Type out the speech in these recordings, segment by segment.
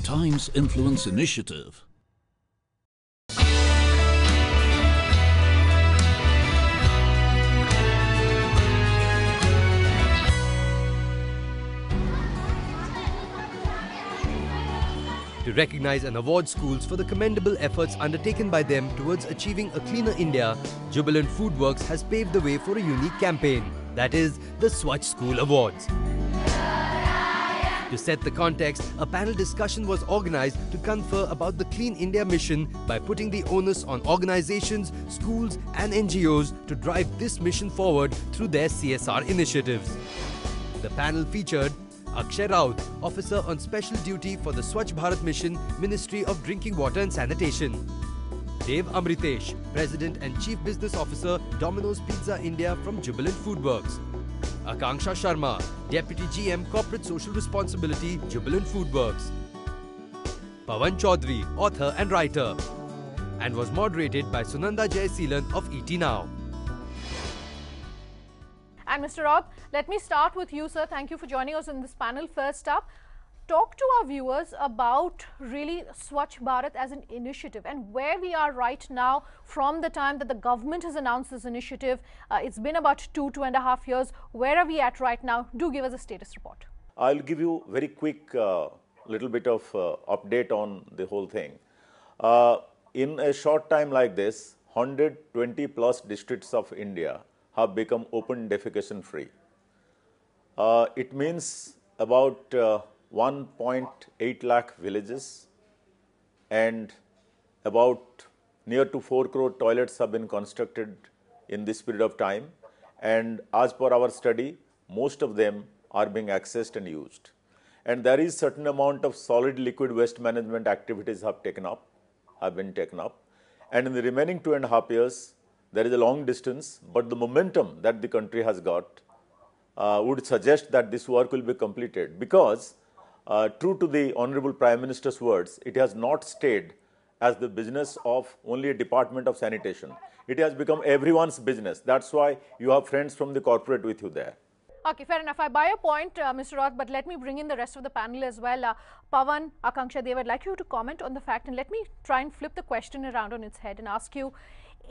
Times Influence Initiative. To recognize and award schools for the commendable efforts undertaken by them towards achieving a cleaner India, Jubilant Foodworks has paved the way for a unique campaign, that is, the Swachh School Awards. To set the context, a panel discussion was organized to confer about the Clean India mission by putting the onus on organizations, schools and NGOs to drive this mission forward through their CSR initiatives. The panel featured Akshay Raut, Officer on Special Duty for the Swachh Bharat Mission, Ministry of Drinking Water and Sanitation. Dev Amritesh, President and Chief Business Officer, Domino's Pizza India from Jubilant Foodworks. Akanksha Sharma, Deputy GM Corporate Social Responsibility, Jubilant Foodworks. Pawan Chaudhary, author and writer. And was moderated by Sunanda Jayasilan of ET Now. And Mr. Raut, let me start with you, sir. Thank you for joining us in this panel. First up, talk to our viewers about really Swachh Bharat as an initiative and where we are right now from the time that the government has announced this initiative. It's been about 2.5 years. Where are we at right now? Do give us a status report. I'll give you very quick little bit of update on the whole thing. In a short time like this, 120 plus districts of India have become open defecation free. It means about 1.8 lakh villages and about near to 4 crore toilets have been constructed in this period of time, and as per our study, most of them are being accessed and used. And there is certain amount of solid liquid waste management activities have been taken up, and in the remaining 2.5 years, there is a long distance, but the momentum that the country has got would suggest that this work will be completed because true to the Honorable Prime Minister's words, it has not stayed as the business of only a Department of Sanitation. It has become everyone's business. That's why you have friends from the corporate with you there. Okay, fair enough. I buy your point, Mr. Raut, but let me bring in the rest of the panel as well. Pawan, Akanksha, Dev, I'd like you to comment on the fact, and let me try and flip the question around on its head and ask you,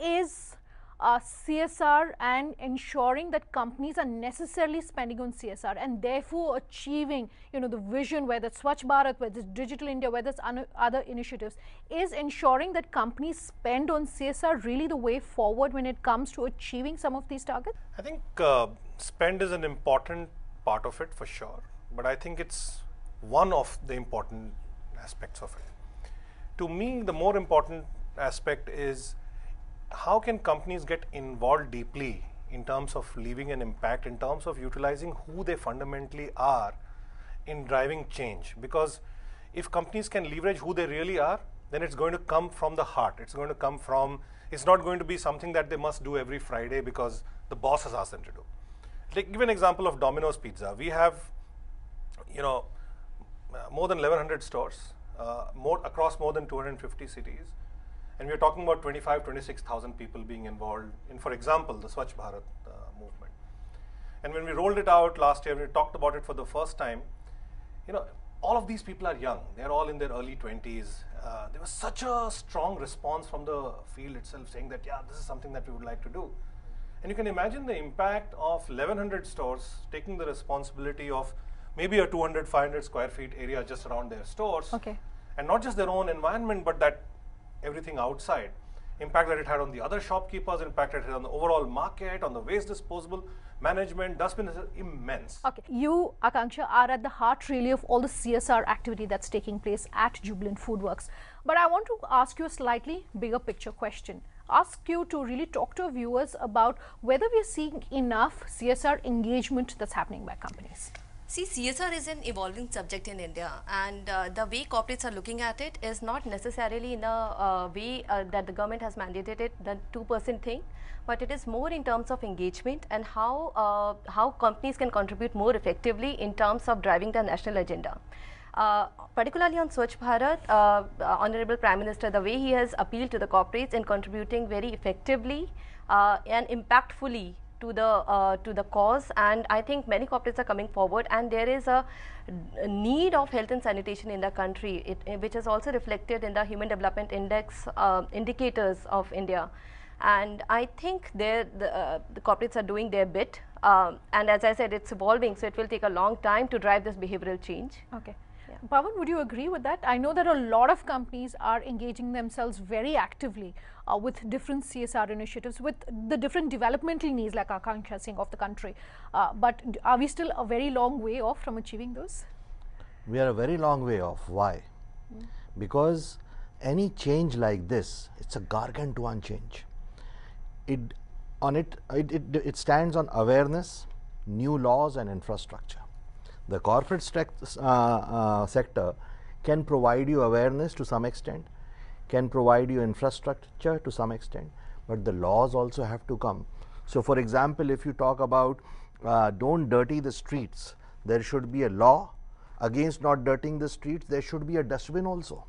is CSR and ensuring that companies are necessarily spending on CSR and therefore achieving, the vision, whether it's Swachh Bharat, whether it's Digital India, whether it's other initiatives, is ensuring that companies spend on CSR really the way forward when it comes to achieving some of these targets? I think spend is an important part of it for sure, but I think it's one of the important aspects of it. To me, the more important aspect is how can companies get involved deeply in terms of leaving an impact, in terms of utilizing who they fundamentally are in driving change. Because if companies can leverage who they really are, then it's going to come from the heart. It's going to come from, it's not going to be something that they must do every Friday because the boss has asked them to do. Like, give an example of Domino's Pizza. We have, more than 1,100 stores, across more than 250 cities. And we are talking about 26,000 people being involved in, for example, the Swachh Bharat movement. And when we rolled it out last year, we talked about it for the first time, all of these people are young. They're all in their early 20s. There was such a strong response from the field itself saying that, yeah, this is something that we would like to do. And you can imagine the impact of 1,100 stores taking the responsibility of maybe a 200, 500 square feet area just around their stores. Okay. And not just their own environment, but that everything outside. Impact that it had on the other shopkeepers, impact that it had on the overall market, on the waste disposal, management, dustbin is immense. Okay, you, Akanksha, are at the heart really of all the CSR activity that's taking place at Jubilant Foodworks. But I want to ask you a slightly bigger picture question. Ask you to really talk to our viewers about whether we are seeing enough CSR engagement that's happening by companies. See, CSR is an evolving subject in India, and the way corporates are looking at it is not necessarily in a way that the government has mandated it, the 2% thing, but it is more in terms of engagement and how companies can contribute more effectively in terms of driving the national agenda. Particularly on Swachh Bharat, Honorable Prime Minister, the way he has appealed to the corporates in contributing very effectively and impactfully to the cause, and I think many corporates are coming forward, and there is a need of health and sanitation in the country, which is also reflected in the Human Development Index indicators of India. And I think the corporates are doing their bit, and as I said, it's evolving, so it will take a long time to drive this behavioral change. Okay. Pawan, would you agree with that? I know that a lot of companies are engaging themselves very actively with different CSR initiatives, with the different developmental needs like Akanksha Singh of the country. But are we still a very long way off from achieving those? We are a very long way off. Why? Because any change like this, it's a gargantuan change. It stands on awareness, new laws and infrastructure. The corporate sector can provide you awareness to some extent, can provide you infrastructure to some extent, but the laws also have to come. So for example, if you talk about don't dirty the streets, there should be a law against not dirtying the streets. There should be a dustbin also,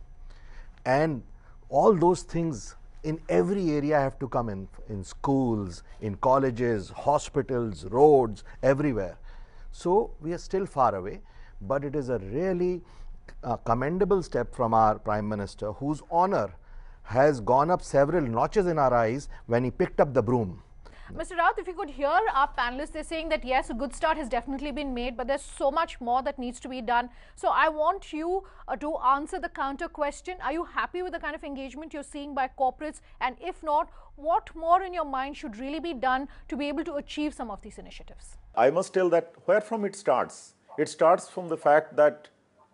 and all those things in every area have to come in schools, in colleges, hospitals, roads, everywhere. So we are still far away, but it is a really commendable step from our Prime Minister, whose honor has gone up several notches in our eyes when he picked up the broom. Mr. Raut, if you could hear our panelists, they're saying that yes, a good start has definitely been made, but there's so much more that needs to be done. So I want you to answer the counter question. Are you happy with the kind of engagement you're seeing by corporates? And if not, what more in your mind should really be done to be able to achieve some of these initiatives? I must tell that where from it starts from the fact that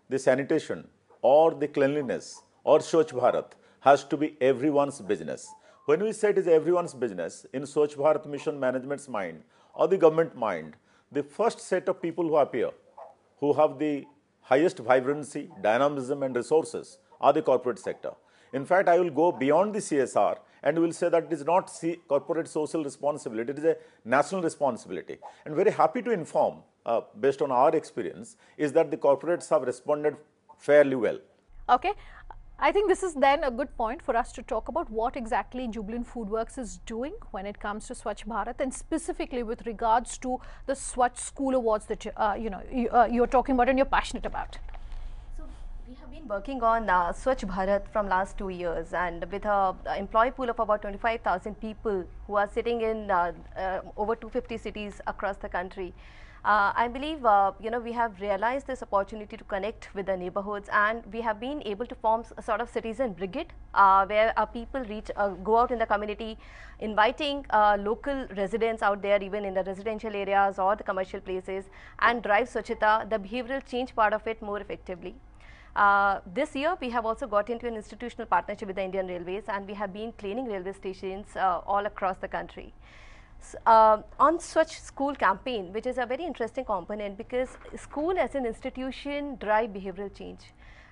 the sanitation or the cleanliness or Swachh Bharat has to be everyone's business. When we say it is everyone's business, in Swachh Bharat mission management's mind or the government mind, the first set of people who appear, who have the highest vibrancy, dynamism and resources are the corporate sector. In fact, I will go beyond the CSR and will say that it is not corporate social responsibility, it is a national responsibility. And very happy to inform, based on our experience, is that the corporates have responded fairly well. Okay. I think this is then a good point for us to talk about what exactly Jubilant Foodworks is doing when it comes to Swachh Bharat, and specifically with regards to the Swachh School Awards that you're talking about and you're passionate about. So we have been working on Swachh Bharat from last 2 years, and with an employee pool of about 25,000 people who are sitting in over 250 cities across the country. I believe we have realized this opportunity to connect with the neighborhoods, and we have been able to form a sort of citizen brigade where people go out in the community, inviting local residents out there, even in the residential areas or the commercial places, and drive Swachhata, the behavioral change part of it, more effectively. This year we have also got into an institutional partnership with the Indian Railways, and we have been cleaning railway stations all across the country. On Swachh School campaign, which is a very interesting component, because school as an institution drive behavioral change,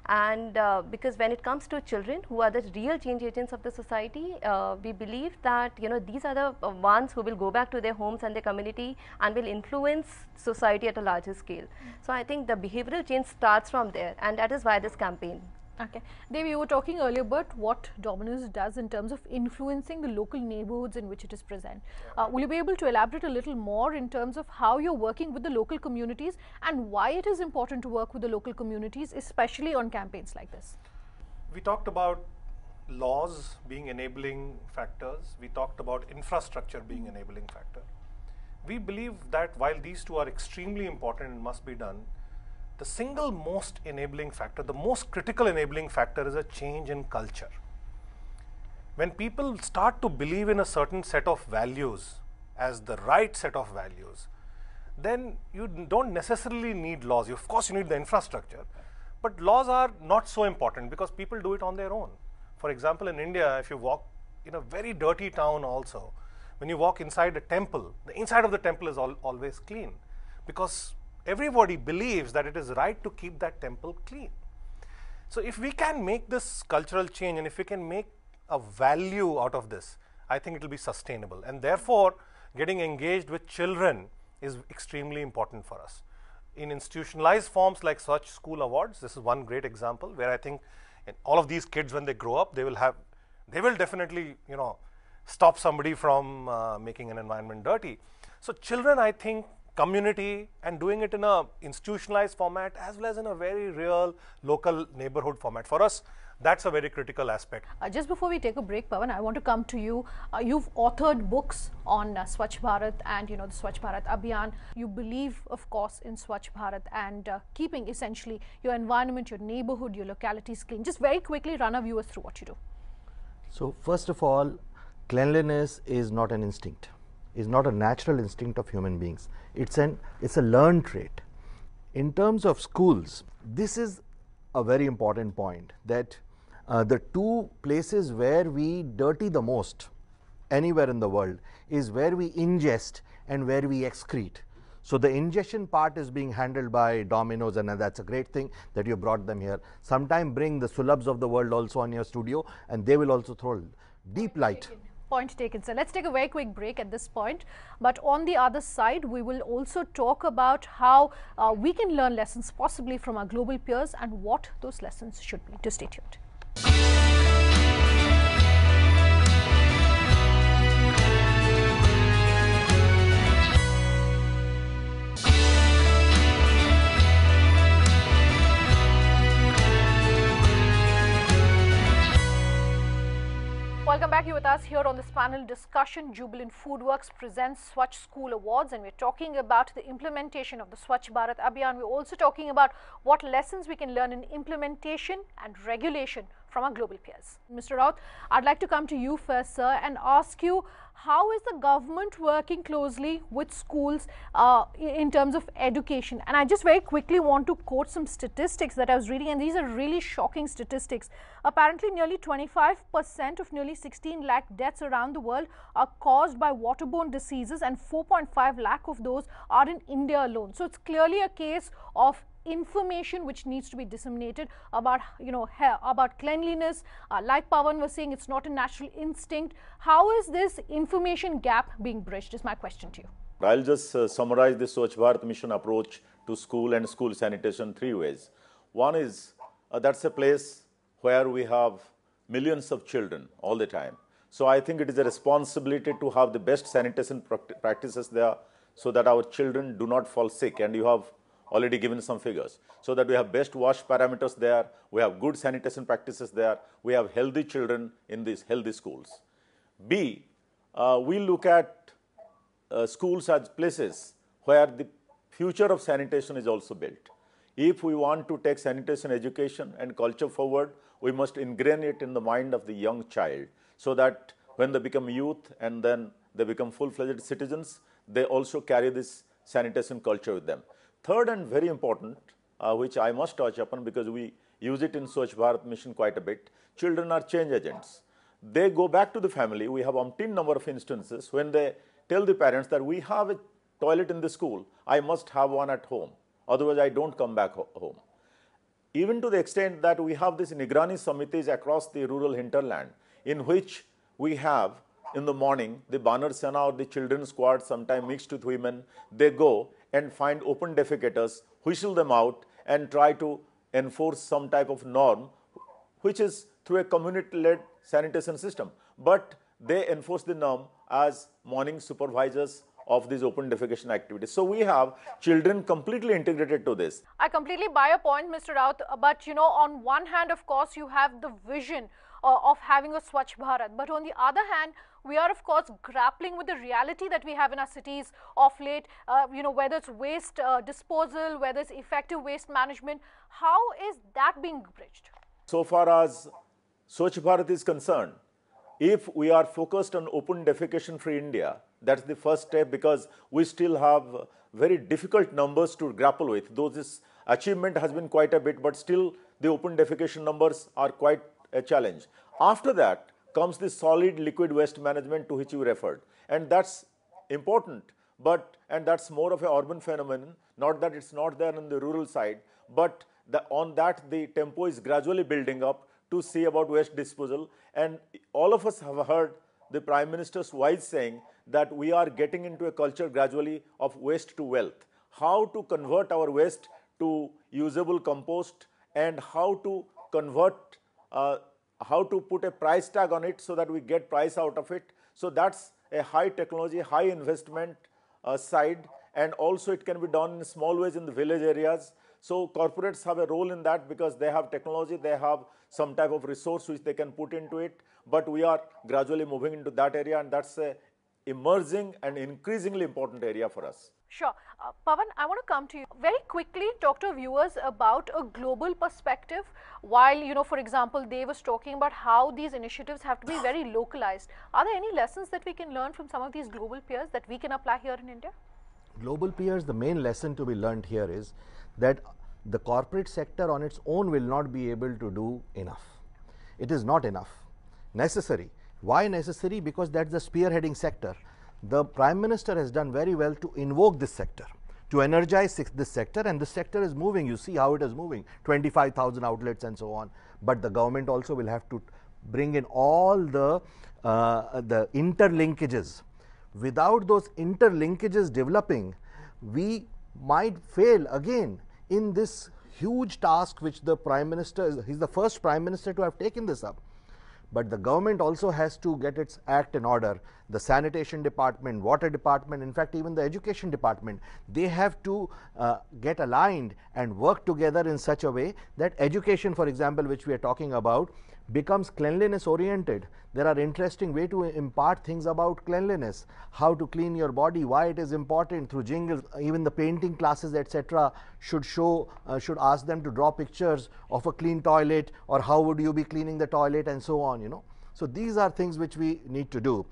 and because when it comes to children who are the real change agents of the society, we believe that these are the ones who will go back to their homes and their community and will influence society at a larger scale. So I think the behavioral change starts from there, and that is why this campaign. Okay. Devi, you were talking earlier about what Domino's does in terms of influencing the local neighborhoods in which it is present. Will you be able to elaborate a little more in terms of how you're working with the local communities and why it is important to work with the local communities, especially on campaigns like this? We talked about laws being enabling factors. We talked about infrastructure being enabling factor. We believe that while these two are extremely important and must be done, the single most enabling factor, the most critical enabling factor, is a change in culture. When people start to believe in a certain set of values as the right set of values, then you don't necessarily need laws. Of course, you need the infrastructure, but laws are not so important because people do it on their own. For example, in India, if you walk in a very dirty town also, when you walk inside a temple, the inside of the temple is always clean, because everybody believes that it is right to keep that temple clean. So if we can make this cultural change, and if we can make a value out of this, I think it will be sustainable. And therefore, getting engaged with children is extremely important for us. In institutionalized forms like Swachh School Awards, this is one great example where I think all of these kids, when they grow up, they will definitely, stop somebody from making an environment dirty. So children, I think, community and doing it in a institutionalized format as well as in a very real local neighborhood format. For us, that's a very critical aspect. Just before we take a break, Pawan, I want to come to you. You've authored books on Swachh Bharat and the Swachh Bharat Abhiyan. You believe, of course, in Swachh Bharat and keeping essentially your environment, your neighborhood, your localities clean. Just very quickly run our viewers through what you do. So first of all, cleanliness is not an instinct, is not a natural instinct of human beings. It's a learned trait. In terms of schools, this is a very important point, that the two places where we dirty the most anywhere in the world is where we ingest and where we excrete. So the ingestion part is being handled by Domino's, and that's a great thing that you brought them here. Sometime bring the Sulabhs of the world also on your studio, and they will also throw deep light. Point taken, sir. Let's take a very quick break at this point. But on the other side, we will also talk about how we can learn lessons possibly from our global peers and what those lessons should be. Just stay tuned. Welcome back. You're with us here on this panel discussion. Jubilant Foodworks presents Swachh School Awards, and we're talking about the implementation of the Swachh Bharat Abhiyan. We're also talking about what lessons we can learn in implementation and regulation from our global peers. Mr. Raut, I'd like to come to you first, sir, and ask you, how is the government working closely with schools in terms of education? And I just very quickly want to quote some statistics that I was reading, and these are really shocking statistics. Apparently, nearly 25% of nearly 16 lakh deaths around the world are caused by waterborne diseases, and 4.5 lakh of those are in India alone. So it's clearly a case of information which needs to be disseminated about about cleanliness. Like Pawan was saying, it's not a natural instinct. How is this information gap being bridged is my question to you. I'll just summarize the Swachh Bharat mission approach to school and school sanitation three ways. One is that's a place where we have millions of children all the time. So I think it is a responsibility to have the best sanitation practices there so that our children do not fall sick, and you have already given some figures, so that we have best wash parameters there, we have good sanitation practices there, we have healthy children in these healthy schools. B, we look at schools as places where the future of sanitation is also built. If we want to take sanitation education and culture forward, we must ingrain it in the mind of the young child, so that when they become youth and then they become full-fledged citizens, they also carry this sanitation culture with them. Third and very important, which I must touch upon because we use it in Swachh Bharat mission quite a bit, children are change agents. They go back to the family. We have umpteen number of instances when they tell the parents that we have a toilet in the school, I must have one at home, otherwise I don't come back home. Even to the extent that we have these Nigrani Samitis across the rural hinterland, in which we have in the morning the Banar Sena or the children's squad, sometimes mixed with women, they go and find open defecators, whistle them out and try to enforce some type of norm, which is through a community-led sanitation system. But they enforce the norm as morning supervisors of these open defecation activities. So we have children completely integrated to this. I completely buy your point, Mr. Raut, but on one hand, of course, you have the vision of having a Swachh Bharat, but on the other hand, we are of course grappling with the reality that we have in our cities of late, whether it's waste disposal, whether it's effective waste management. How is that being bridged? So far as Swachh Bharat is concerned, if we are focused on open defecation free India, that's the first step, because we still have very difficult numbers to grapple with. Though this achievement has been quite a bit, but still the open defecation numbers are quite a challenge. After that comes the solid liquid waste management to which you referred, and that's important, and that's more of an urban phenomenon, not that it's not there on the rural side, but on that the tempo is gradually building up to see about waste disposal. And all of us have heard the Prime Minister's wise saying that we are getting into a culture gradually of waste to wealth. How to convert our waste to usable compost, and how to convert how to put a price tag on it so that we get price out of it. So that's a high technology, high investment side, and also it can be done in small ways in the village areas. So corporates have a role in that because they have technology, they have some type of resource which they can put into it, but we are gradually moving into that area, and that's a emerging and increasingly important area for us. Sure. Pawan, I want to come to you. Very quickly talk to viewers about a global perspective. While, you know, for example, Dave was talking about how these initiatives have to be very localized. Are there any lessons that we can learn from some of these global peers that we can apply here in India? Global peers, the main lesson to be learned here is that the corporate sector on its own will not be able to do enough. It is not enough. Necessary. Why necessary? Because that's the spearheading sector. The Prime Minister has done very well to invoke this sector, to energize this sector, and this sector is moving. You see how it is moving, 25,000 outlets and so on. But the government also will have to bring in all the interlinkages. Without those interlinkages developing, we might fail again in this huge task which the Prime Minister, he's the first Prime Minister to have taken this up. But the government also has to get its act in order. The sanitation department, water department, in fact even the education department, they have to get aligned and work together in such a way that education, for example, which we are talking about, becomes cleanliness oriented. There are interesting ways to impart things about cleanliness, how to clean your body, why it is important through jingles. Even the painting classes, etc., should show, should ask them to draw pictures of a clean toilet, or how would you be cleaning the toilet, and so on, you know. So these are things which we need to do.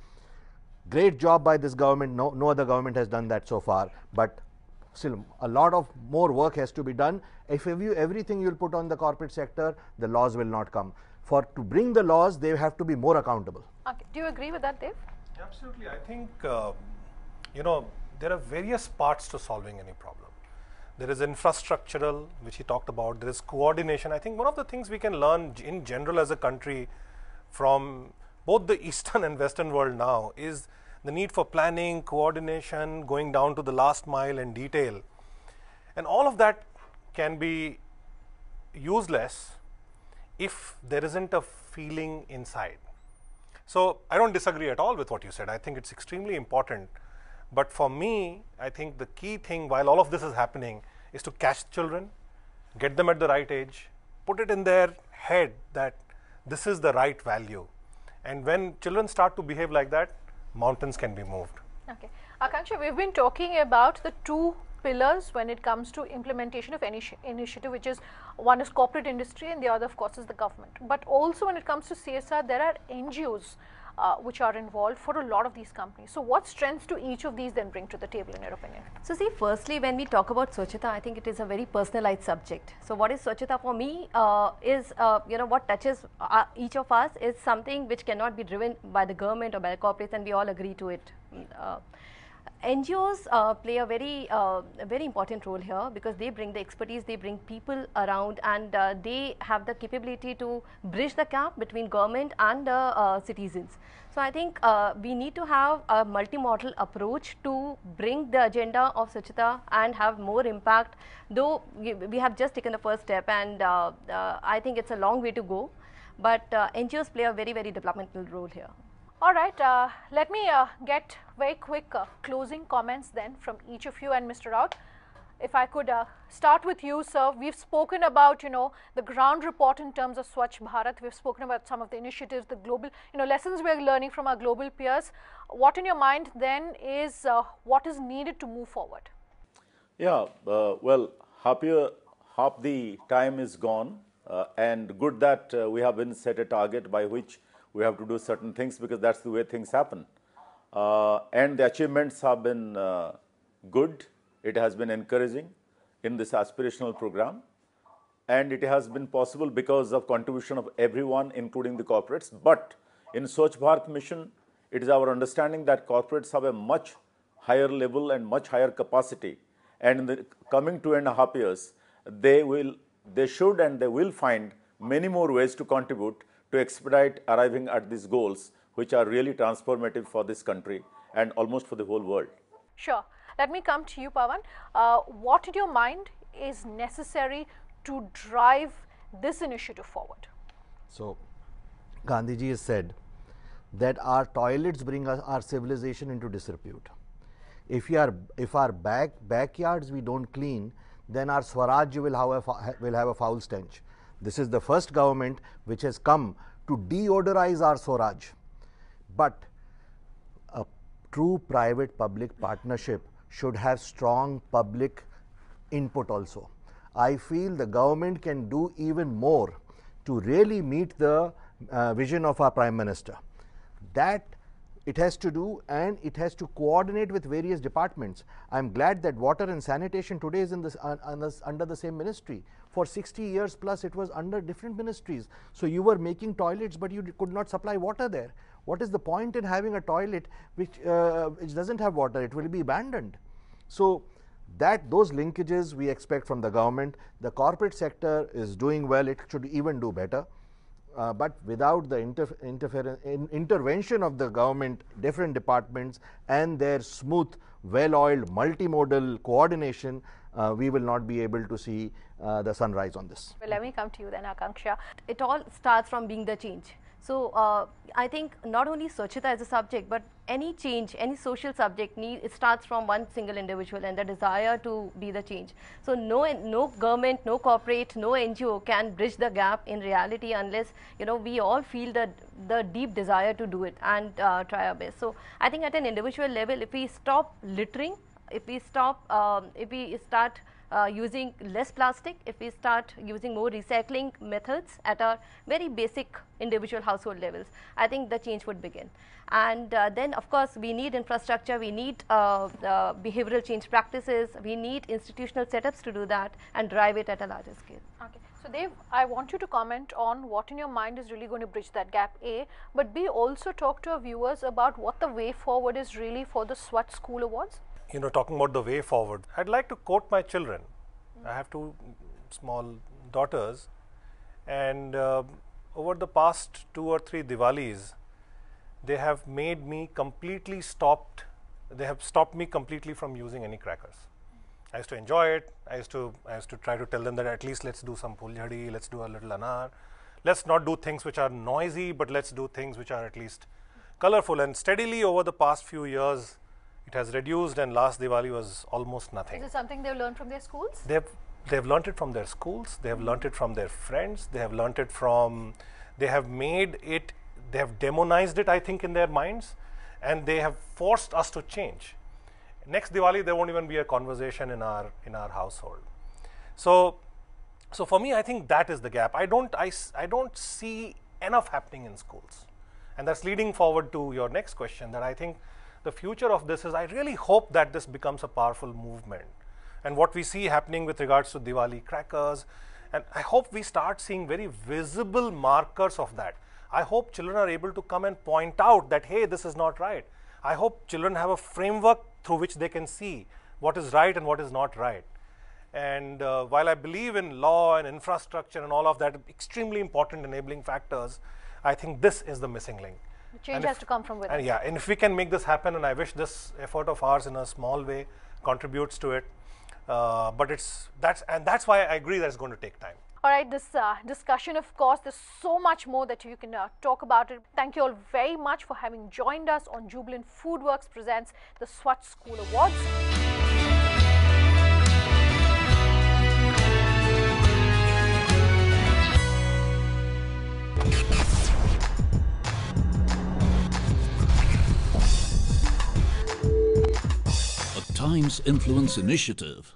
Great job by this government. No other government has done that so far, but still a lot of more work has to be done. If everything you'll put on the corporate sector, the laws will not come. To bring the laws, they have to be more accountable. Okay. Do you agree with that, Dave? Absolutely. I think, you know, there are various parts to solving any problem. There is infrastructural, which he talked about. There is coordination. I think one of the things we can learn in general as a country from both the Eastern and Western world now is the need for planning, coordination, going down to the last mile in detail. And all of that can be useless if there isn't a feeling inside. So I don't disagree at all with what you said. I think it's extremely important. But for me, I think the key thing while all of this is happening is to catch children, get them at the right age, put it in their head that this is the right value. And when children start to behave like that, mountains can be moved. Okay. Akanksha, we've been talking about the two pillars when it comes to implementation of any initiative, which is one is corporate industry and the other of course is the government. But also when it comes to CSR, there are NGOs which are involved for a lot of these companies. So what strengths do each of these then bring to the table in your opinion? So see, firstly, when we talk about Swachhta, I think it is a very personalized subject. So what is Swachhta for me is, you know, what touches each of us is something which cannot be driven by the government or by the corporates, and we all agree to it. NGOs play a very important role here because they bring the expertise, they bring people around, and they have the capability to bridge the gap between government and citizens. So I think we need to have a multimodal approach to bring the agenda of Swachhta and have more impact, though we have just taken the first step, and I think it's a long way to go, but NGOs play a very developmental role here. All right, let me get very quick closing comments then from each of you, and Mr. Raut. If I could start with you, sir. We've spoken about, you know, the ground report in terms of Swachh Bharat. We've spoken about some of the initiatives, the global, you know, lessons we're learning from our global peers. What in your mind then is what is needed to move forward? Yeah, well, half the time is gone, and good that we have been set a target by which we have to do certain things, because that's the way things happen. And the achievements have been good. It has been encouraging in this aspirational program. And it has been possible because of contribution of everyone, including the corporates. But in Swachh Bharat mission, it is our understanding that corporates have a much higher level and much higher capacity. And in the coming 2.5 years, they should and they will find many more ways to contribute to expedite arriving at these goals, which are really transformative for this country and almost for the whole world. Sure. Let me come to you, Pawan. What in your mind is necessary to drive this initiative forward? So, Gandhiji has said that our toilets bring our civilization into disrepute. If our backyards we don't clean, then our Swaraj will have a foul stench. This is the first government which has come to deodorize our Swaraj. But a true private-public partnership should have strong public input also. I feel the government can do even more to really meet the vision of our Prime Minister. That it has to do, and it has to coordinate with various departments. I am glad that water and sanitation today is under the same ministry. For 60 years plus it was under different ministries. So you were making toilets but you could not supply water there. What is the point in having a toilet which doesn't have water? It will be abandoned. So those linkages we expect from the government. The corporate sector is doing well, it should even do better. But without the intervention of the government, different departments and their smooth, well-oiled, multimodal coordination, we will not be able to see the sunrise on this. Well, let me come to you then, Akanksha. It all starts from being the change. So I think not only Swachhta as a subject, but any change, any social subject, it starts from one single individual and the desire to be the change. So no government, no corporate, no NGO can bridge the gap in reality unless we all feel the deep desire to do it and try our best. So I think at an individual level, if we stop littering, if we start using less plastic, if we start using more recycling methods at our very basic individual household levels, I think the change would begin. And then of course we need infrastructure, we need behavioral change practices, we need institutional setups to do that and drive it at a larger scale. Okay. So Dev, I want you to comment on what in your mind is really going to bridge that gap, A, but B, also talk to our viewers about what the way forward is really for the Swachh School Awards. Talking about the way forward, I'd like to quote my children. I have two small daughters, and over the past 2 or 3 Diwalis, they have made me completely they have stopped me completely from using any crackers. I used to enjoy it. I used to try to tell them that at least let's do some pulhadi, let's do a little anar. Let's not do things which are noisy, but let's do things which are at least colorful. And steadily over the past few years, it has reduced, and last Diwali was almost nothing. Is it something they've learned from their schools? They've learned it from their schools, they have learned it from their friends, they have learned it from, they have demonized it, I think, in their minds, and they have forced us to change. Next Diwali, there won't even be a conversation in our household. So for me, I think that is the gap. I don't see enough happening in schools, and that's leading forward to your next question, that I think the future of this is, I really hope that this becomes a powerful movement. And what we see happening with regards to Diwali crackers, and I hope we start seeing very visible markers of that. I hope children are able to come and point out that, hey, this is not right. I hope children have a framework through which they can see what is right and what is not right. And while I believe in law and infrastructure and all of that, extremely important enabling factors, I think this is the missing link. The change has to come from within. And if we can make this happen, and I wish this effort of ours in a small way contributes to it, but that's why I agree that it's going to take time. All right, this discussion, of course, there's so much more that you can talk about it. Thank you all very much for having joined us on Jubilant Foodworks presents the Swachh School Awards. A Times Influence Initiative.